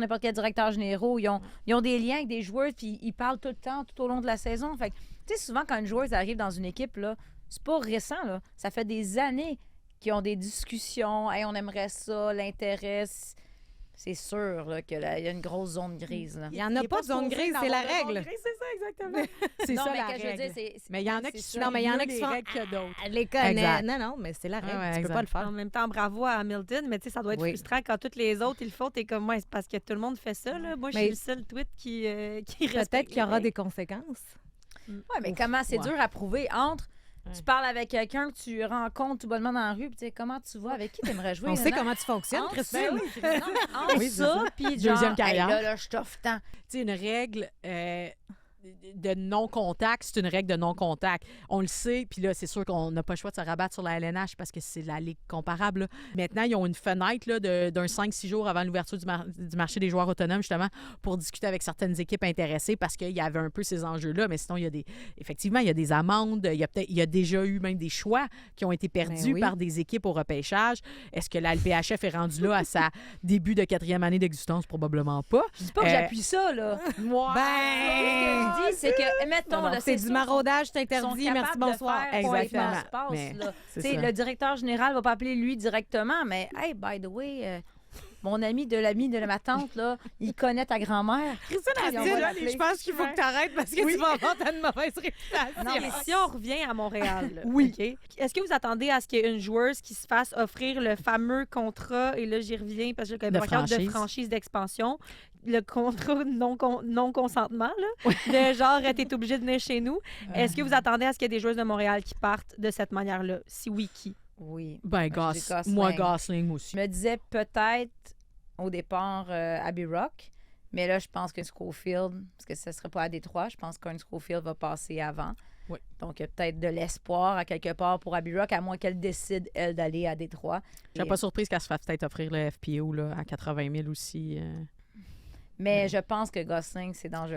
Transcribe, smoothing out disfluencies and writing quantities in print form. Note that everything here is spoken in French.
n'importe quel directeur général, ils ont des liens avec des joueurs, puis ils parlent tout le temps, tout au long de la saison. Fait que, tu sais, souvent, quand une joueuse arrive dans une équipe, là, c'est pas récent, là. Ça fait des années qu'ils ont des discussions. Hey, on aimerait ça, l'intérêt. C'est sûr là, qu'il y a une grosse zone grise. Là. Il n'y en a pas de zone grise, c'est la règle. C'est ça, exactement. C'est Non, ça, mais la que je veux règle. dire, Mais il y en a qui c'est sûr. Non, mais il y en a mieux qui les font règles que d'autres. les connaît. Exact. Non, mais c'est la règle. Ouais, Tu peux exact. pas le faire. En même temps, bravo à Hamilton, mais tu sais, ça doit être Oui. frustrant quand tous les autres, ils le font. T'es comme moi, c'est parce que tout le monde fait ça. Là. Moi, je suis Mais le seul tweet qui respecte Peut-être qu'il y aura les des conséquences. Oui, mais comment c'est dur à prouver entre. Tu parles avec quelqu'un que tu rencontres tout bonnement dans la rue, puis tu sais, comment tu vas, avec qui tu aimerais jouer? On sait non? comment tu fonctionnes, Entre Christine. ça, entre Oui, c'est ça, puis genre, Deuxième carrière. hey, là, je t'offre tant. Tu sais, une règle de non-contact, c'est une règle de non-contact. On le sait, puis là, c'est sûr qu'on n'a pas le choix de se rabattre sur la LNH parce que c'est la ligue comparable. Là. Maintenant, ils ont une fenêtre là, d'un 5-6 jours avant l'ouverture du marché des joueurs autonomes, justement, pour discuter avec certaines équipes intéressées parce qu'il y avait un peu ces enjeux-là. Mais sinon, effectivement, il y a des amendes. Il y a déjà eu même des choix qui ont été perdus oui. par des équipes au repêchage. Est-ce que la LPHF est rendue là à sa début de 4e année d'existence? Probablement pas. Je dis pas que j'appuie ça, là. Moi, Ce que je dis, c'est que, mettons, Non, là, c'est du sûr, maraudage, c'est sont interdit. capables Merci, de bonsoir. faire quoi Exactement. il se passe, Mais là. c'est Tu sais, ça. le directeur général va pas appeler lui directement, mais hey, by the way, mon ami de l'ami de ma tante, là, il connaît ta grand-mère. Christine, on va l'appeler. je pense qu'il faut que tu arrêtes parce que tu vas avoir une mauvaise réputation. Non, mais si on revient à Montréal, là, Oui. OK? Est-ce que vous attendez à ce qu'il y ait une joueuse qui se fasse offrir le fameux contrat, et là, j'y reviens parce que j'ai De un cadre de franchise. franchise d'expansion, le contrat non-consentement, là, de genre, t'es obligé de venir chez nous. Est-ce que vous attendez à ce qu'il y ait des joueuses de Montréal qui partent de cette manière-là? Si oui, qui? Oui. Ben, Moi, je dis Gosling. moi, Gosling aussi. Je me disais peut-être au départ Abby Rock, mais là, je pense que Schofield, parce que ce ne serait pas à Détroit, je pense qu'un Schofield va passer avant. Oui. Donc, il y a peut-être de l'espoir à quelque part pour Abby Rock, à moins qu'elle décide, elle, d'aller à Détroit. Je serais pas surprise qu'elle se fasse peut-être offrir le FPO là, à 80 000 aussi. Mais je pense que Gosling, c'est dangereux.